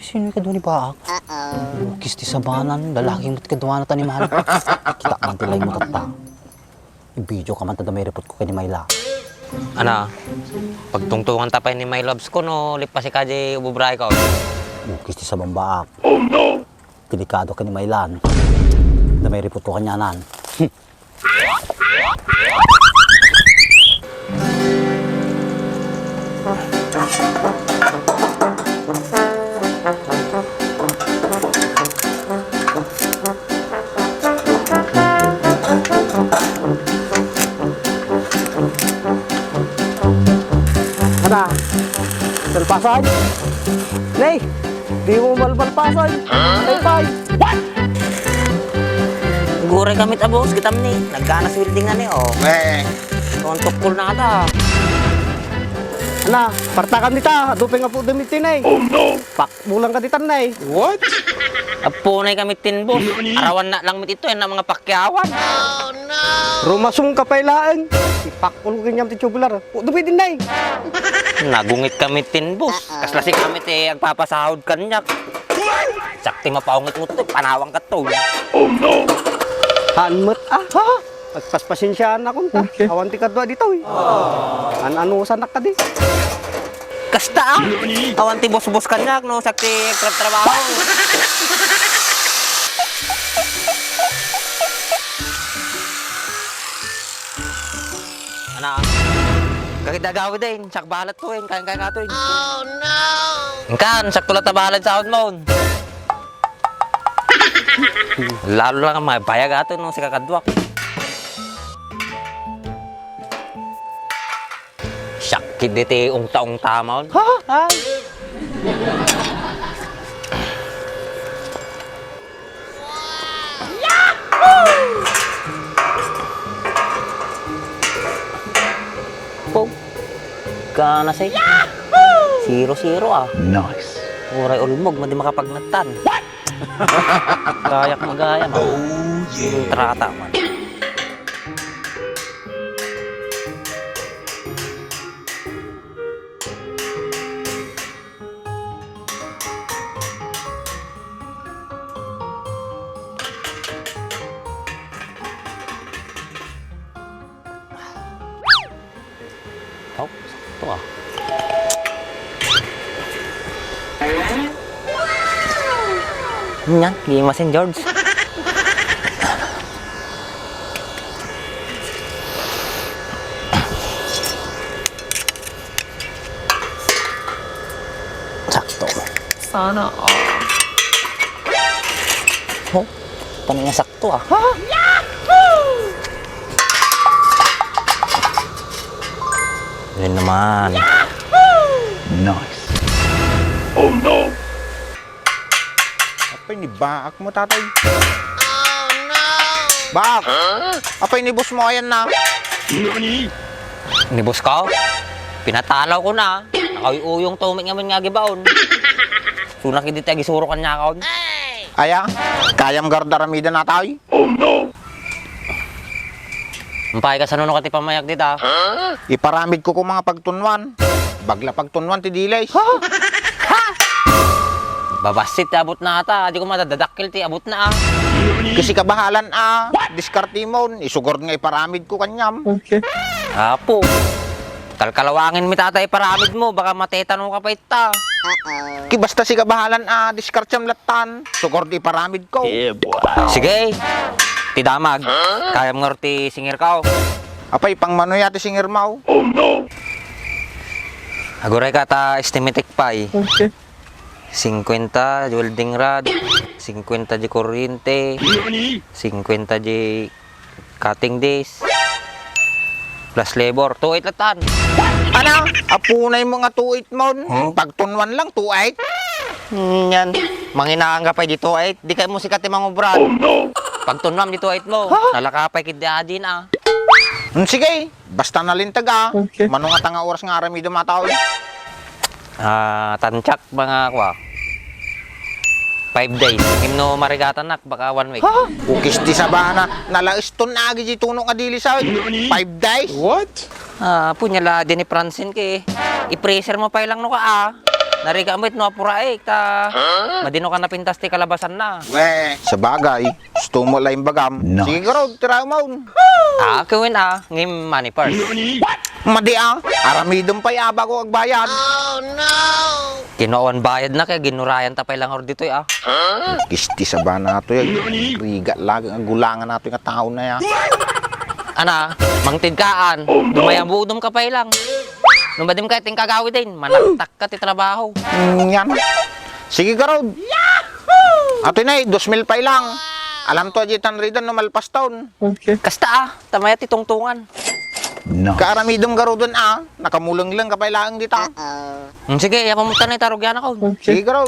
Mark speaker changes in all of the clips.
Speaker 1: Sino ka doon ba? Ukis ti sabanan, lalaki mo't kadwa na tanimahan. Kita man tilay mo tata. I-video ka man tada may report ko kay ni Mayla.
Speaker 2: Ana, pagtungtungan tapay ni my loves ko no, lipas si kaje ububray ko.
Speaker 1: Ukis ti sa bambaak. Oh no! Delikado ka ni Maylan. Da may report ko kanyanan.
Speaker 3: Ano? Salpasan? Nay! Di mo malpalpasan! Nay, pay! What?
Speaker 2: Guray kamit abos, kitam ni. Nagkana sa building na ni, oh. Kontok cool na ata.
Speaker 3: Ano? Partakan dita! Dupin nga po damitin, nay! Oh no! Pakbulang ka ditan, nay!
Speaker 2: What? Apo na kami tinbos. Arawan na lang mit ito, na mga pakyawan.
Speaker 3: Rumasong kapailaan! Ipakul ko kanyang titubular. Dupin din, nay!
Speaker 2: Nagungit kami tinbos. Kaslasik kami te agpapasahod kanyak. Sakti mapaungit mo to, panawang ka to.
Speaker 3: Oh no! Hanmet ha? Pagpaspasensyaan na kung ta. Awan ti kadwa dito eh. An-anusan na ka di.
Speaker 2: Kasta ah! Awan ti bos-bos kanyak, no? Sakti trabaho. Ana, kakidagawi din. Sak balat to eh. Kain-kain ka to eh. Oh no! Kan, sak tulat na balat sa out mo. Lalo lang ang mga bayag ato no, si kakadwak. Sakit dito ungta-ungta tama.
Speaker 3: Ha?
Speaker 2: Po. Kana say. 0-0 ah.
Speaker 1: Nice.
Speaker 2: Uray ulmog, madi makapagnatan. What? Kayak magaya. Oh, yeah. Trata man. Oh, sakto ah. Yan, gimasin George. Sakto.
Speaker 4: Sana all.
Speaker 2: Oh, paano nga sakto ah. Yun naman.
Speaker 1: Nice.
Speaker 5: Oh no! Apay ni baak mo, tatay. Oh no! Baak! Apay ni boss mo, ayan na.
Speaker 2: Ni boss ka? Pinatalaw ko na. Nakayuyong tumik ngamin nga gibaon. Sunak hindi tayo gisuro kanya kaon.
Speaker 5: Aya, kayam gardaramida na tayo. Oh no!
Speaker 2: Mampay ka sa nuno kati pamayak dita.
Speaker 5: Iparamid ko kung mga pagtunwan. Bagla pagtunwan ti dilay.
Speaker 2: Babasit abot na ata. Di ko madadadakil ti abot na ah.
Speaker 5: Kasi kabahalan diskarte mo. Isugod nga iparamid ko kanyam.
Speaker 2: Apo. Kalkalawangin mi tata iparamid mo. Baka matetanong ka pa ita.
Speaker 5: Ki basta si kabahalan diskartyam latan. Sugod iparamid ko.
Speaker 2: Sige. Ti damag. Kaya mga ti singir ka.
Speaker 5: Apay pang manoy ati singir mau. Oh no!
Speaker 2: Aguray ka ta estimatic pa eh. 50 welding rod, 50 di kuryente, 50 di cutting days, plus labor, 2.8 latan.
Speaker 5: Ano? Apunay mo nga 2.8 mo. Pagtunwan lang 2.8.
Speaker 2: Yan. Manginaan ka pa di 2.8. Di kayo mo sikat yung mga brad. Pagtunwam di 2.8 mo. Nalakapay kidadin ah.
Speaker 5: Sige, basta nalintag Mano nga tanga oras nga arami dumataw.
Speaker 2: Tantsak mga kwa. 5 days. Himno marigatan nak baka 1 week.
Speaker 5: Ukis di sabana nalaiston na agi di tunong adili sa 5 days.
Speaker 6: What?
Speaker 2: Punyala din ni Francine ke. I-freezer mo pa lang no ka Nariga mo no apura ta. Madino ka na pintas ti kalabasan na.
Speaker 5: Sa bagay, gusto mo lang bagam. Sige ka raw, tira mo.
Speaker 2: Kawin ngim money first.
Speaker 5: Madi aramidom pa yaba ko agbayad.
Speaker 2: Kinoon bayad na kaya ginurayan tapay lang or dito
Speaker 5: Kisti sa ba na ito Riga lagi ang gulangan nato yung tao na yan.
Speaker 2: Mangtid kaan. Dumayang budom ka pa lang. Numadim ka ting kagawi din. Manaktak ka ti trabaho.
Speaker 5: Yan. Sige ka raw. Ato na 2,000 pa lang. Alam to ajitan ridan no malpas taon.
Speaker 2: Kasta tamaya ti tungtungan.
Speaker 5: Kaaramidom ka raw doon Nakamulong lang ka pa lang dito.
Speaker 2: Sige, yapamutan na itarugyan ako.
Speaker 5: Sige ka raw.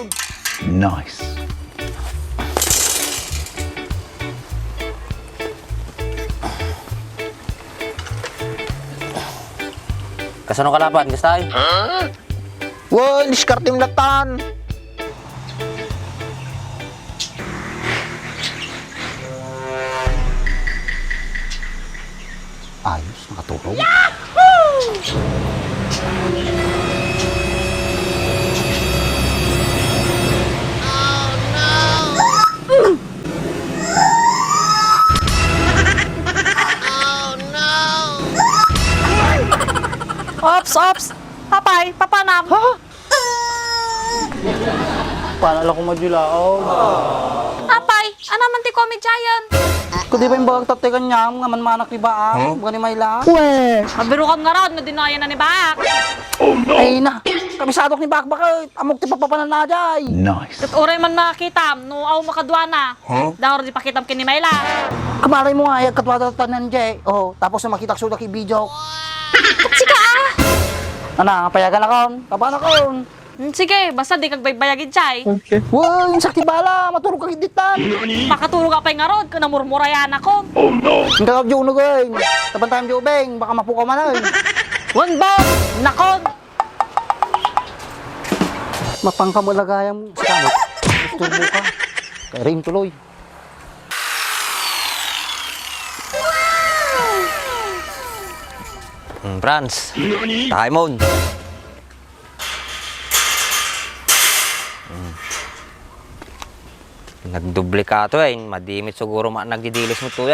Speaker 2: Kasano kalaban? Gastay?
Speaker 5: Wow, diskartim latan.
Speaker 1: Ayos, nakatulog.
Speaker 4: Ops! Papay, papanam!
Speaker 1: Paano ko madulao?
Speaker 4: Apay, anaman ti komedya yan?
Speaker 1: Kung di ba yung bagag tatikan niya, nga manmanak ni Baak, bukan ni Mayla?
Speaker 4: Mabirukan nga ron, nadinayan na ni Bak.
Speaker 1: Ay na, kamisadok ni Baak bakit? Amok ti papapanan na jay.
Speaker 4: Kat oray man makitam, no aw makadwa na. Dahor di pakitam kini Mayla.
Speaker 1: Kamalay mo nga, katwatatanan jay. Oh, tapos na makita sudak i-video.
Speaker 4: Sika
Speaker 1: Payagan akon, kaban akon.
Speaker 4: Sige, basta di kag baybayagin chay.
Speaker 1: Wow, yung sakti bala, matulog kang iditan.
Speaker 4: Makatulog ka pa'y nga ron, kung namurmurayan ako.
Speaker 1: Hindi ka kabyo unugay. Taban tayong diubeng, baka mapukaw man ay.
Speaker 4: Wan ba? Nakon!
Speaker 1: Mapangkamulagaya mo sa kamot. Turbo ka. Kaya rin tuloy.
Speaker 2: Franz, Taimon. Nagduplikato madimit siguro nagdidilis mo to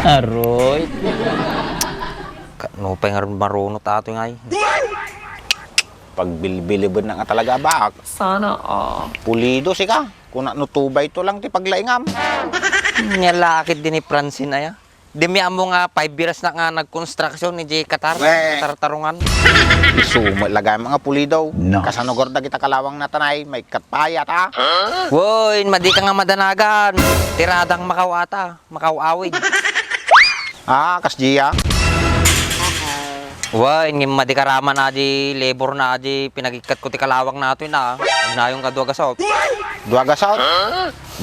Speaker 2: Aroy. No pa nga marunot ato ngay.
Speaker 5: Pag bilbilibod na nga talaga Baak.
Speaker 4: Sana
Speaker 5: Pulido si ka. Kung nutubay to lang ti paglaingam.
Speaker 2: Nyalakit din ni Francine aya. Demi mo nga 5 years na nga nag-construction ni J. Qatar. Tartarungan.
Speaker 5: Isumo lagay mga pulido. Kasanogor da kita kalawang natanay. May katpayat
Speaker 2: Woy, madi ka nga madanagan. Tiradang makawata. Makawawid.
Speaker 5: Kasjiya.
Speaker 2: Woy, ngim madi karama na di labor na di pinagikat ko ti kalawang nato na yung kadwa gasot.
Speaker 5: Dua gasot.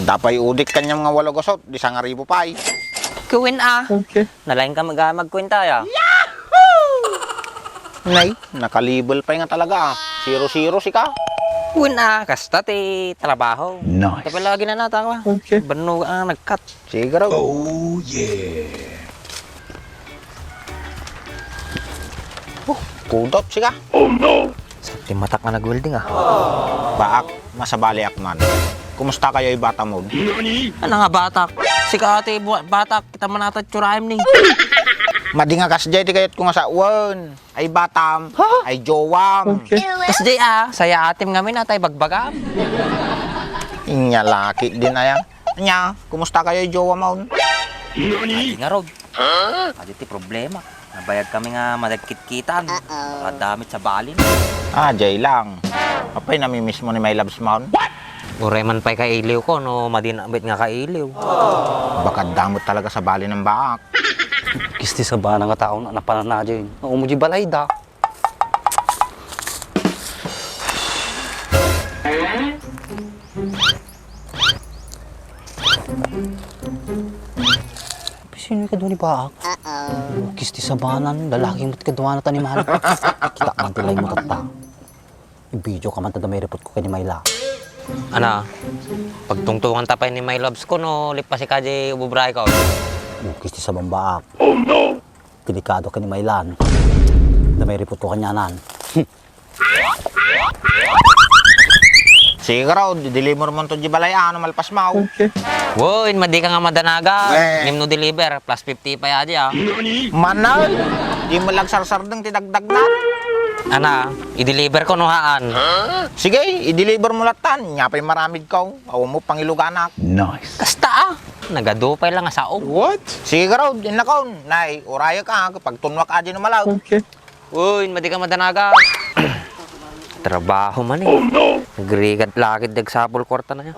Speaker 5: Dapay udik kanyang mga 8 gasot. Di 1,000 pa
Speaker 2: Kuwin Nalain ka magkwenta
Speaker 5: Nay, nakalibel pa nga talaga 0-0 si ka.
Speaker 2: Kuwin kasta ti trabaho. Tapi lagi na natawa. Bano ang nagkat.
Speaker 5: Sige raw. Kudot si ka.
Speaker 2: Ti matak na nag-welding
Speaker 5: Baak, masabali akman. Kumusta kayo bata mo?
Speaker 2: Ano nga batak? Si ate batak, kita man natat tsuraim ni.
Speaker 5: Madi nga kasjay ti kayat ko nga sa uwan. Ay batam, ay jowam.
Speaker 2: Kas di saya atim nga min atay bagbagam.
Speaker 5: Inya laki din aya. Nya, kumusta kayo jowa maun?
Speaker 2: Adi nga rod. Adi ti problema. Nabayad kami nga madagkit-kitan. Kadamit sa balin.
Speaker 5: Jay lang. Apay namimiss mo ni my loves maun?
Speaker 2: Uray man pa'y kailiw ko, no madinabit nga kailiw.
Speaker 5: Baka damot talaga sa bali ng Baak.
Speaker 1: Kisti sa ba nga tao na napananadya yun. Umuji balay da. Sino ka doon ni Baak? Kisti sa banan, lalaking mo't kadwa na tanimahan. Kita man tilay mo tata. I-video ka man tada may report ko kay ni Mayla.
Speaker 2: Pagtungtungan tapay ni my loves ko, no, lipas si Kaji ububray ko.
Speaker 1: Kisti sa bambaak. Delikado ka ni Maylan. Da may report ko kanyanan.
Speaker 5: Sige ka raw, deliver mo to di balay ano malpas mau.
Speaker 2: Woy, madi ka nga madanaga.
Speaker 5: Eh.
Speaker 2: Nim no deliver, plus 50 pa yadi ah.
Speaker 5: Manal, di mo lang sarsar deng tidagdag na.
Speaker 2: Ana, i-deliver ko no haan.
Speaker 5: Sige, i-deliver mo latan. Nyapay maramid ka. Awa mo pangiluganak.
Speaker 2: Kasta ah. Nagadupay lang nga sao.
Speaker 5: Sige ka raw, din na kaon. Nay, oraya ka kapag tunwak adi no malaw.
Speaker 2: Woy, madi ka madanaga. Trabaho man eh. Nagrigat lakid dagsapol kwarta na niya.